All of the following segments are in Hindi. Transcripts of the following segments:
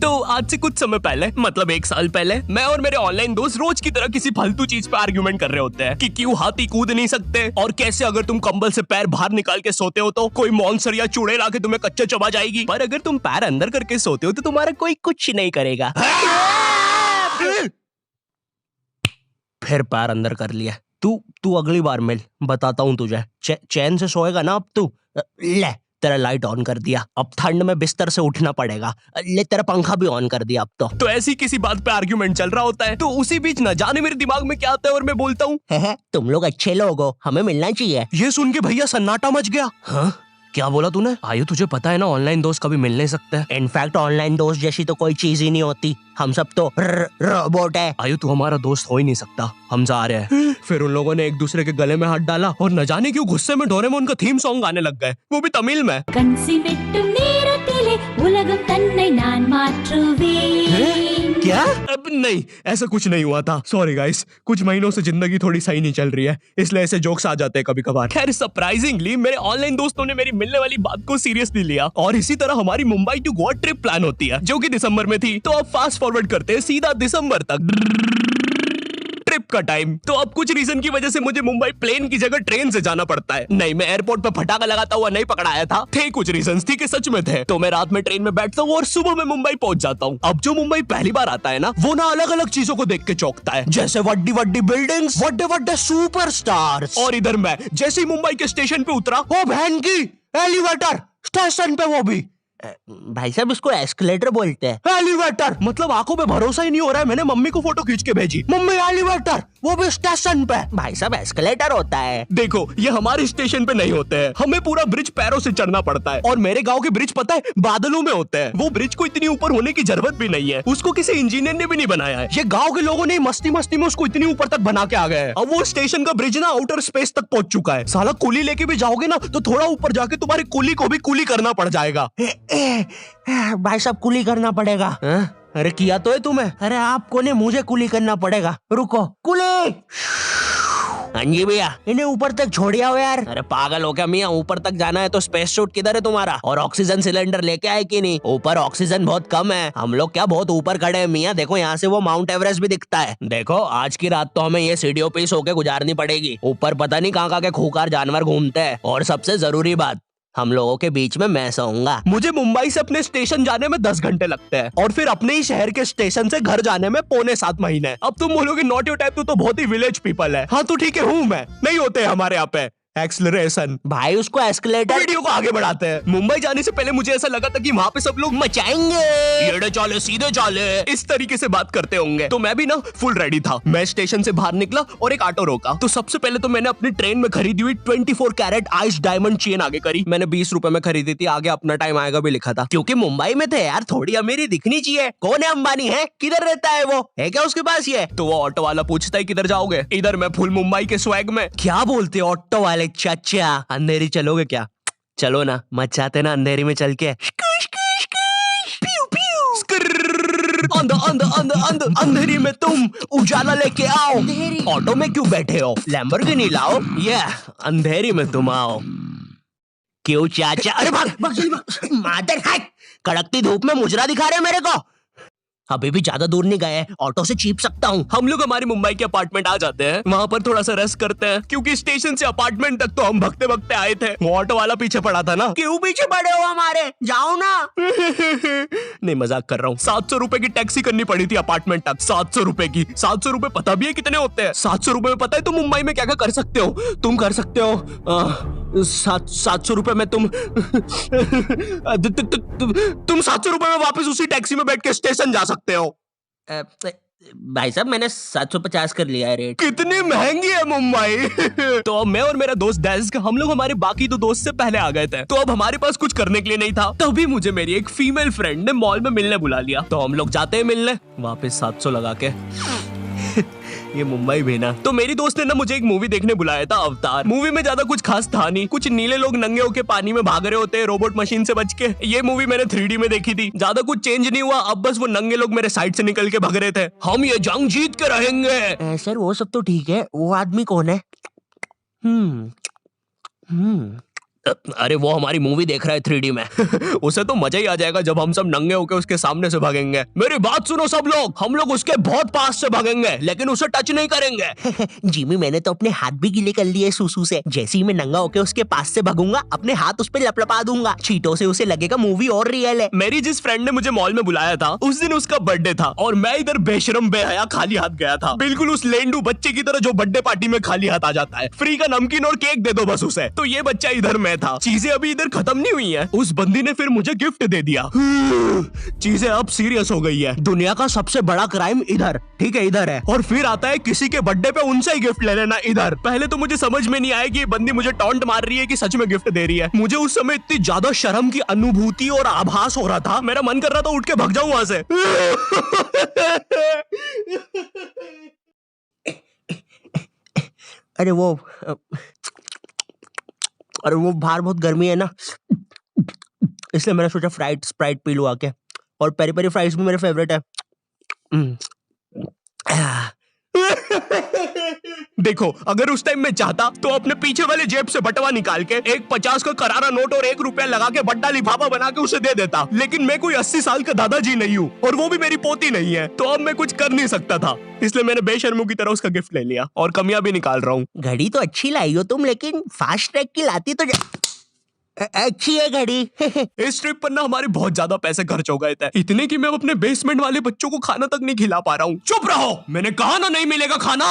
तो आज से कुछ समय पहले, मतलब 1 साल पहले, मैं और मेरे ऑनलाइन दोस्त रोज की तरह किसी फालतू चीज पे आर्ग्यूमेंट कर रहे होते हैं कि क्यों हाथी कूद नहीं सकते और कैसे अगर तुम कंबल से पैर बाहर निकाल के सोते हो तो कोई मॉन्स्टर या चूड़ैल आके तुम्हें कच्चा चबा जाएगी, पर अगर तुम पैर अंदर करके सोते हो तो तुम्हारा कोई कुछ नहीं करेगा। फिर पैर अंदर कर लिया। तू अगली बार मिल, बताता हूँ तुझे। चैन से सोएगा ना अब तू। ले तेरा लाइट ऑन कर दिया, अब ठंड में बिस्तर से उठना पड़ेगा। ले तेरा पंखा भी ऑन कर दिया अब तो ऐसी किसी बात पे आर्ग्यूमेंट चल रहा होता है, तो उसी बीच न जाने मेरे दिमाग में क्या आता है और मैं बोलता हूँ, तुम लोग अच्छे लोग हो, हमें मिलना चाहिए। ये सुन के भैया सन्नाटा मच गया। हाँ क्या बोला तूने? आयु तुझे पता है ना ऑनलाइन दोस्त कभी मिल नहीं सकते। इनफैक्ट ऑनलाइन दोस्त जैसी तो कोई चीज ही नहीं होती, हम सब तो रोबोट है। आयु तू हमारा दोस्त हो ही नहीं सकता, हम जा रहे हैं। फिर उन लोगों ने एक दूसरे के गले में हाथ डाला और न जाने क्यों गुस्से में डोरेमोन का थीम सॉन्ग गाने लग गए, वो भी तमिल में। क्या? अब नहीं, ऐसा कुछ नहीं हुआ था। सॉरी गाइस, कुछ महीनों से जिंदगी थोड़ी सही नहीं चल रही है, इसलिए ऐसे जोक्स आ जाते हैं कभी कभार। खैर सरप्राइजिंगली मेरे ऑनलाइन दोस्तों ने मेरी मिलने वाली बात को सीरियसली लिया और इसी तरह हमारी Mumbai to Goa trip plan होती है, जो कि दिसंबर में थी। तो अब फास्ट फॉरवर्ड करते हैं सीधा दिसंबर तक ट्रिप का टाइम। तो अब कुछ रीजन की वजह से मुझे मुंबई प्लेन की जगह ट्रेन से जाना पड़ता है। नहीं, मैं एयरपोर्ट पर फटाका लगाता हुआ नहीं पकड़ाया था, थे कुछ रीजंस, थी कि सच में थे। तो मैं रात में ट्रेन में बैठता हूँ और सुबह में मुंबई पहुंच जाता हूँ। अब जो मुंबई पहली बार आता है ना, वो ना अलग अलग चीजों को देख के चौंकता है, जैसे वड्डी वड्डी बिल्डिंग्स, वड्डे वड्डे सुपरस्टार्स। और इधर मैं जैसे ही मुंबई के स्टेशन पे उतरा, ओ बहन की एलिवेटर स्टेशन पे, वो भी भाई साहब इसको एस्केलेटर बोलते हैं। एलिवेटर मतलब आंखों पे भरोसा ही नहीं हो रहा है। मैंने मम्मी को फोटो खींच के भेजी, मम्मी एलिवेटर, वो भी स्टेशन पे। भाई साहब एस्केलेटर होता है। देखो ये हमारे स्टेशन पे नहीं होते हैं, हमें पूरा ब्रिज पैरों से चढ़ना पड़ता है। और मेरे गांव के ब्रिज पता है बादलों में होते हैं। वो ब्रिज को इतनी ऊपर होने की जरूरत भी नहीं है, उसको किसी इंजीनियर ने भी नहीं बनाया है। ये गाँव के लोगों ने मस्ती मस्ती में उसको इतनी ऊपर तक बना के आ गए। अब वो स्टेशन का ब्रिज ना आउटर स्पेस तक पहुंच चुका है। साला कुली लेके भी जाओगे ना तो थोड़ा ऊपर जाके तुम्हारी कुली को भी कुली करना पड़ जाएगा। भाई साहब कुली करना पड़ेगा। अरे किया तो है तुम्हें। अरे आपको ने मुझे कुली करना पड़ेगा। रुको कुली। हाँ जी भैया, इन्हें ऊपर तक छोड़िया हो यार। अरे पागल हो क्या मियाँ, ऊपर तक जाना है तो स्पेस सूट किधर है तुम्हारा? और ऑक्सीजन सिलेंडर लेके आए कि नहीं? ऊपर ऑक्सीजन बहुत कम है, हम लोग क्या बहुत ऊपर खड़े हैं मियाँ। देखो यहाँ से वो माउंट एवरेस्ट भी दिखता है। देखो आज की रात तो हमें ये सीढ़ियों पे सो के गुजारनी पड़ेगी। ऊपर पता नहीं कहाँ के खूंखार जानवर घूमते हैं। और सबसे जरूरी बात, हम लोगों के बीच में मैं सोऊंगा। मुझे मुंबई से अपने स्टेशन जाने में 10 घंटे लगते हैं और फिर अपने ही शहर के स्टेशन से घर जाने में 6.25 महीने। अब तुम बोलोगे नॉट योर टाइप, तो बहुत ही विलेज पीपल है। हाँ तो ठीक है, हूँ मैं, नहीं होते हमारे यहाँ पे एक्सेलरेशन। भाई उसको एस्केलेटर। वीडियो को आगे बढ़ाते हैं। मुंबई जाने से पहले मुझे ऐसा लगा था कि वहाँ पे सब लोग मचाएंगे, येड़े चाले सीधे चाले, इस तरीके से बात करते होंगे। तो मैं भी ना फुल रेडी था। मैं स्टेशन से बाहर निकला और एक ऑटो रोका। तो सबसे पहले तो मैंने अपनी ट्रेन में खरीदी हुई 24 कैरेट आइस डायमंड चेन आगे करी। मैंने 20 रुपए में खरीदी थी, आगे अपना टाइम आएगा भी लिखा था, क्योंकि मुंबई में थे यार, थोड़ी अमीरी दिखनी चाहिए। कौन है अंबानी? है किधर रहता है वो? है क्या उसके पास ये? तो वो ऑटो वाला पूछता है किधर जाओगे? इधर मैं फुल मुंबई के स्वैग में। क्या बोलते ऑटो वाले? चाचा अंधेरी चलोगे क्या? चलो ना, मचाते ना अंधेरी में चल के। अंधेरी में तुम उजाला लेके आओ। ऑटो में क्यों बैठे हो? लैम्बोर्गिनी लाओ। ये अंधेरी में तुम आओ। क्यों चाचा? अरे भाग मादर है, कड़कती धूप में मुजरा दिखा रहे मेरे को। अभी भी ज्यादा दूर नहीं गए, ऑटो से चीप सकता हूँ। हम लोग हमारी मुंबई के अपार्टमेंट आ जाते हैं, वहाँ पर थोड़ा सा रेस्ट करते हैं, क्योंकि स्टेशन से अपार्टमेंट तक तो हम भगते भगते आए थे। वो ऑटो वाला पीछे पड़ा था ना। क्यों पीछे पड़े हो हमारे? जाओ ना। नहीं मजाक कर रहा हूँ। 700 रुपए की टैक्सी करनी पड़ी थी अपार्टमेंट तक। 700 रुपए की। 700 रुपए पता भी है कितने होते हैं? 700 रुपए में पता है तुम मुंबई में क्या क्या कर सकते हो? तुम कर सकते हो 700 रुपए में तुम 700 रुपए में वापस उसी टैक्सी में बैठ के स्टेशन जा सकते हो। भाई साहब मैंने 750 कर लिया है रेट। कितनी महंगी है मुंबई। तो अब मैं और मेरा दोस्त डेस्क, हम लोग हमारे बाकी 2 दोस्त से पहले आ गए थे। तो अब हमारे पास कुछ करने के लिए नहीं था। तभी मुझे मेरी एक फीमेल फ्रेंड ने मॉल में मिलने बुला लिया। तो हम लोग जाते हैं मिलने, वापस 700 लगा के। ये मुंबई भी ना। तो मेरी दोस्त ने ना मुझे एक मूवी देखने बुलाया था, अवतार। मूवी में ज्यादा कुछ खास था नहीं, कुछ नीले लोग नंगे होके पानी में भाग रहे होते हैं रोबोट मशीन से बच के। ये मूवी मैंने 3D में देखी थी, ज्यादा कुछ चेंज नहीं हुआ। अब बस वो नंगे लोग मेरे साइड से निकल के भाग रहे थे। हम ये जंग जीत के रहेंगे। सर वो सब तो ठीक है, वो आदमी कौन है? अरे वो हमारी मूवी देख रहा है 3D में। उसे तो मजा ही आ जाएगा जब हम सब नंगे होकर उसके सामने से भागेंगे। मेरी बात सुनो सब लोग, हम लोग उसके बहुत पास से भागेंगे लेकिन उसे टच नहीं करेंगे। जिमी मैंने तो अपने हाथ भी गीले कर लिए सूसू से। जैसे ही मैं नंगा होकर उसके पास से भागूंगा अपने हाथ उस पर लपलपा दूंगा। चीटों से उसे लगेगा मूवी और रियल है। मेरी जिस फ्रेंड ने मुझे मॉल में बुलाया था उस दिन उसका बर्थडे था और मैं इधर बेशरम बेहया खाली हाथ गया था, बिल्कुल उस लेंडू बच्चे की तरह जो बर्थडे पार्टी में खाली हाथ आ जाता है। फ्री का नमकीन और केक दे दो बस उसे। तो ये बच्चा इधर मैं था। चीजें अभी इधर खत्म नहीं हुई हैं। उस बंदी ने फिर मुझे गिफ्ट दे दिया। चीजें अब सीरियस हो गई है। दुनिया का सबसे बड़ा क्राइम इधर, ठीक है इधर है, और फिर आता है किसी के बर्थडे पे उनसे ही गिफ्ट ले लेना इधर। पहले तो मुझे समझ में नहीं आया कि ये बंदी मुझे टॉन्ट मार रही है कि सच में गिफ्ट दे रही है। मुझे उस समय इतनी ज्यादा शर्म की अनुभूति और आभास हो रहा था, मेरा मन कर रहा था उठ के भाग जाऊं वहां से। अरे वो बाहर बहुत गर्मी है ना, इसलिए मैंने सोचा स्प्राइट पी लूं आके। और पेरी पेरी फ्राइज भी मेरे फेवरेट है। देखो अगर उस टाइम मैं चाहता तो अपने पीछे वाले जेब से बटवा निकाल के एक 50 का करारा नोट और 1 रुपया लगा के बड्डा लिफाफा बना के उसे दे देता, लेकिन मैं कोई 80 साल का दादाजी नहीं हूँ और वो भी मेरी पोती नहीं है, तो अब मैं कुछ कर नहीं सकता था। इसलिए मैंने बेशर्मों की तरह उसका गिफ्ट ले लिया और कमियां भी निकाल रहा हूँ। घड़ी तो अच्छी लाई हो तुम, लेकिन फास्ट ट्रैक की लाती तो अच्छी है घड़ी। इस ट्रिप पर ना हमारे बहुत ज्यादा पैसे खर्च हो गए थे, इतने कि मैं अपने बेसमेंट वाले बच्चों को खाना तक नहीं खिला पा रहा हूँ। चुप रहो, मैंने कहा ना नहीं मिलेगा खाना।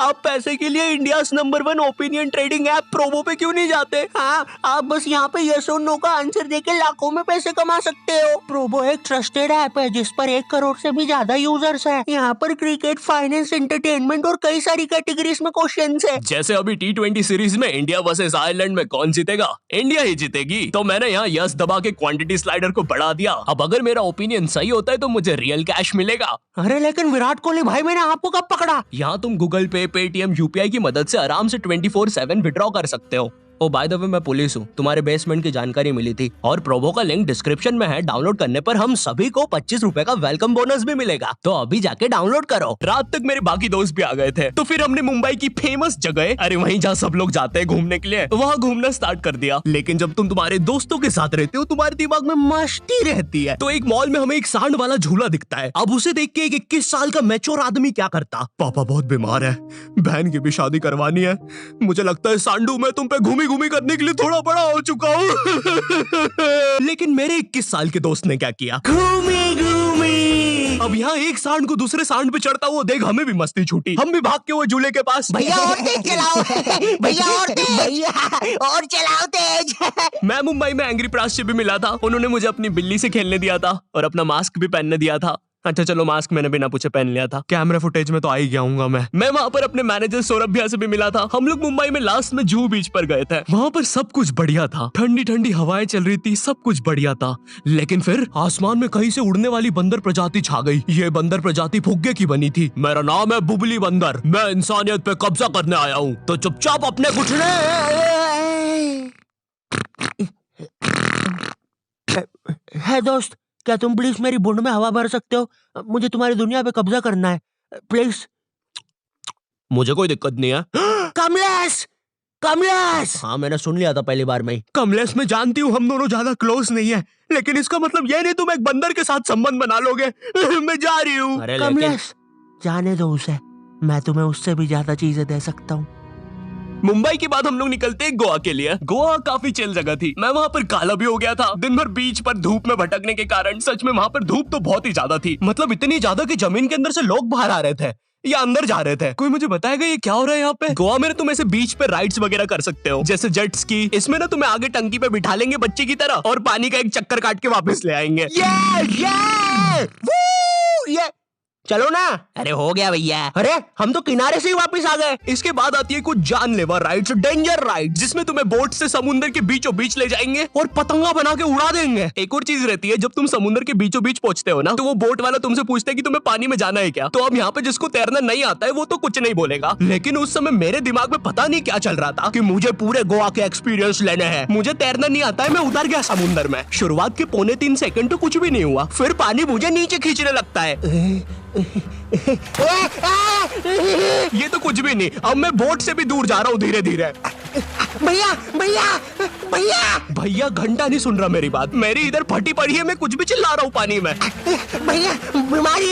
आप पैसे के लिए India's number 1 opinion trading app Probo पे क्यों नहीं जाते? हाँ, आप बस यहाँ पे यस और नो का आंसर देके लाखों में पैसे कमा सकते हो। प्रोबो एक ट्रस्टेड ऐप है जिस पर 1 करोड़ से भी ज्यादा यूजर्स हैं। यहाँ पर क्रिकेट, फाइनेंस, एंटरटेनमेंट और कई सारी कैटेगरीज में क्वेश्चंस है। जैसे अभी T20 सीरीज में इंडिया वर्सेस आयरलैंड में कौन जीतेगा? इंडिया ही जीतेगी। तो मैंने यहाँ यस दबा के क्वांटिटी स्लाइडर को बढ़ा दिया। अब अगर मेरा ओपिनियन सही होता है तो मुझे रियल कैश मिलेगा। अरे लेकिन विराट कोहली भाई, मैंने आपको कब पकड़ा? यहाँ तुम गूगल पे, पेटीएम, यूपीआई की मदद से आराम से 24/7 विड्रॉ कर सकते हो। ओ बाय द वे मैं पुलिस हूँ, तुम्हारे बेसमेंट की जानकारी मिली थी और प्रोबो का लिंक डिस्क्रिप्शन में है। डाउनलोड करने पर हम सभी को 25 रुपए का वेलकम बोनस भी मिलेगा, तो अभी जाके डाउनलोड करो। रात तक मेरे बाकी दोस्त भी आ गए थे, तो फिर हमने मुंबई की फेमस जगह, अरे वहीं जहाँ सब लोग जाते हैं घूमने के लिए, वहाँ घूमना स्टार्ट कर दिया। लेकिन जब तुम तुम्हारे दोस्तों के साथ रहते हो तुम्हारे दिमाग में मस्ती रहती है। तो एक मॉल में हमें एक सांड वाला झूला दिखता है। अब उसे देख के एक 21 साल का मैच्योर आदमी क्या करता? पापा बहुत बीमार है, बहन की भी शादी करवानी है, मुझे लगता है सांडू मैं तुम पे घूमी घूमी करने के लिए थोड़ा बड़ा हो चुका हूँ। लेकिन मेरे 21 साल के दोस्त ने क्या किया? घूमी घूमी। अब यहाँ एक सांड को दूसरे सांड पे चढ़ता हुआ देख हमें भी मस्ती छूटी। हम भी भाग के वो झूले के पास, भैया और तेज चलाओ, भैया और तेज, भैया और चलाओ तेज। मैं मुंबई में एंग्री प्रास से भी मिला था। उन्होंने मुझे अपनी बिल्ली से खेलने दिया था और अपना मास्क भी पहनने दिया था। अच्छा चलो मास्क मैंने बिना पूछे पहन लिया था, कैमरा फुटेज में तो आ ही गया हूँ मैं वहाँ पर अपने मैनेजर सौरभ भैया से भी मिला था। हम लोग मुंबई में लास्ट में जुहू बीच पर गए थे। वहाँ पर सब कुछ बढ़िया था, ठंडी ठंडी हवाएं चल रही थी, सब कुछ बढ़िया था। लेकिन फिर आसमान में कहीं से उड़ने वाली बंदर प्रजाति छा गई। ये बंदर प्रजाति फुग्गे की बनी थी। मेरा नाम है बुबली बंदर, मैं इंसानियत पे कब्जा करने आया हूँ, तो चुपचाप अपने घुटने। है दोस्त, क्या तुम प्लीज मेरी बूंद में हवा भर सकते हो? मुझे तुम्हारी दुनिया पे कब्जा करना है, प्लीज। मुझे कोई दिक्कत नहीं है। कमलेश, कमलेश। हाँ मैंने सुन लिया था पहली बार में ही। कमलेश मैं जानती हूँ हम दोनों ज्यादा क्लोज नहीं है, लेकिन इसका मतलब ये नहीं तुम एक बंदर के साथ संबंध बना लोगे। मैं जा रही हूँ। कमलेश जाने दो उसे, मैं तुम्हें उससे भी ज्यादा चीजें दे सकता हूँ। मुंबई के बाद हम लोग निकलते हैं गोवा के लिए। गोवा काफी चिल जगह थी। मैं वहाँ पर काला भी हो गया था दिन भर बीच पर धूप में भटकने के कारण। सच में वहाँ पर धूप तो बहुत ही ज्यादा थी, मतलब इतनी ज्यादा कि जमीन के अंदर से लोग बाहर आ रहे थे या अंदर जा रहे थे। कोई मुझे बताएगा ये क्या हो रहा है यहाँ पे? गोवा में तुम ऐसे बीच पे राइड्स वगैरह कर सकते हो, जैसे जेट स्की। इसमें ना तुम्हें आगे टंकी पे बिठा लेंगे बच्चे की तरह और पानी का एक चक्कर काट के वापस ले आएंगे। चलो ना। अरे हो गया भैया। अरे हम तो किनारे से ही वापस आ गए। इसके बाद आती है कुछ जानलेवा राइड्स, डेंजर राइड, जिसमें तुम्हें बोट से समुद्र के बीचों बीच ले जाएंगे और पतंगा बना के उड़ा देंगे। एक और चीज रहती है, जब तुम समुद्र के बीचों बीच पहुंचते हो ना, तो वो बोट वाला तुमसे पूछता है कि तुम्हें पानी में जाना है क्या। तो अब यहाँ पे जिसको तैरना नहीं आता है वो तो कुछ नहीं बोलेगा, लेकिन उस समय मेरे दिमाग में पता नहीं क्या चल रहा था कि मुझे पूरे गोवा के एक्सपीरियंस लेने हैं। मुझे तैरना नहीं आता है, मैं उतर गया समुद्र में। शुरुआत के 2.25 सेकंड तो कुछ भी नहीं हुआ, फिर पानी मुझे नीचे खींचने लगता है। ये तो कुछ भी नहीं, अब मैं बोट से भी दूर जा रहा हूँ धीरे धीरे। भैया भैया भैया भैया घंटा नहीं सुन रहा मेरी बात, मेरी इधर फटी पड़ी है, मैं कुछ भी चिल्ला रहा हूँ पानी में। भैया बीमारी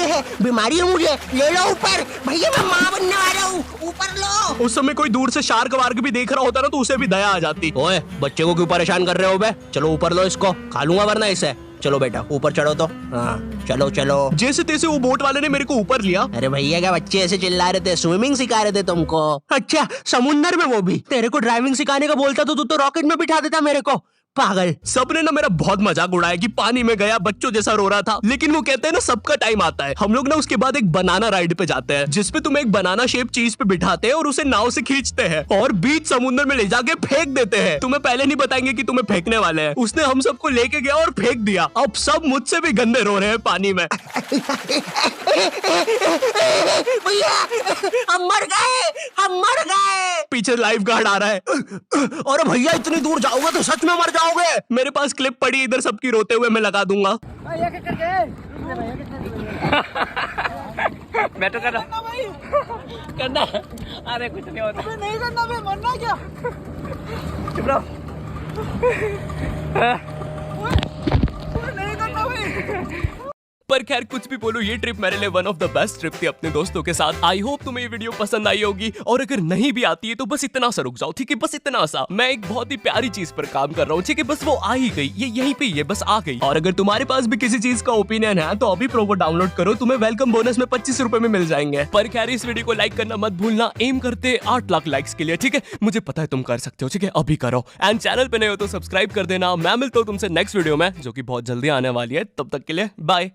है मुझे, ले लो ऊपर। भैया मैं माँ बनने वाला हूँ, ऊपर लो। उस समय कोई दूर से शार्क वार्क भी देख रहा होता ना तो उसे भी दया आ जाती। ओए बच्चे को क्यों परेशान कर रहे हो बे? चलो ऊपर लो इसको, खा लूंगा वरना इसे। चलो बेटा ऊपर चढ़ो तो। हाँ चलो चलो। जैसे तैसे वो बोट वाले ने मेरे को ऊपर लिया। अरे भैया क्या बच्चे ऐसे चिल्ला रहे थे? स्विमिंग सिखा रहे थे तुमको? अच्छा समुंदर में वो भी? तेरे को ड्राइविंग सिखाने का बोलता तो तू तो रॉकेट में बिठा देता मेरे को, पागल। सबने ना मेरा बहुत मजाक उड़ाया कि पानी में गया बच्चों जैसा रो रहा था, लेकिन वो कहते हैं ना सबका टाइम आता है। हम लोग ना उसके बाद एक बनाना राइड पे जाते हैं जिसपे तुम एक बनाना शेप चीज पे बिठाते हैं और उसे नाव से खींचते हैं और बीच समुद्र में ले जाके फेंक देते हैं। तुम्हें पहले नहीं बताएंगे कि तुम्हें फेंकने वाले हैं। उसने हम सबको लेके गया और फेंक दिया। अब सब मुझसे भी गंदे रो रहे हैं पानी में। भैया हम मर गए। पीछे लाइफ गार्ड आ रहा है। और भैया इतनी दूर जाओगे तो सच में मर जाओगे। मेरे पास क्लिप पड़ी इधर सबकी रोते हुए, मैं लगा दूंगा। मैं तो करना अरे कुछ नहीं होता, नहीं करना, मैं मरना क्या? चुप रहो। नहीं करना भाई। पर खैर कुछ भी बोलो, ये ट्रिप मेरे लिए one of the best trip थी अपने दोस्तों के साथ। आई होप तुम्हें ये वीडियो पसंद आई होगी, और अगर नहीं भी आती है तो बस इतना सा रुक जाओ, ठीक है? बस इतना सा। मैं एक बहुत ही प्यारी चीज पर काम कर रहा हूँ, ठीक है? बस वो आ ही गई, ये यहीं पे ये बस आ गई। और अगर तुम्हारे पास भी किसी चीज का ओपिनियन है तो अभी प्रोमो डाउनलोड करो, तुम्हें वेलकम बोनस में 25 रुपए में मिल जाएंगे। पर खैर इस वीडियो को लाइक करना मत भूलना, एम करते 8 लाख लाइक्स के लिए, ठीक है? मुझे पता है तुम कर सकते हो, ठीक है? अभी करो। एंड चैनल पे नए हो तो सब्सक्राइब कर देना। मैं मिलता हूँ तुमसे नेक्स्ट वीडियो में जो कि बहुत जल्दी आने वाली है। तब तक के लिए बाय।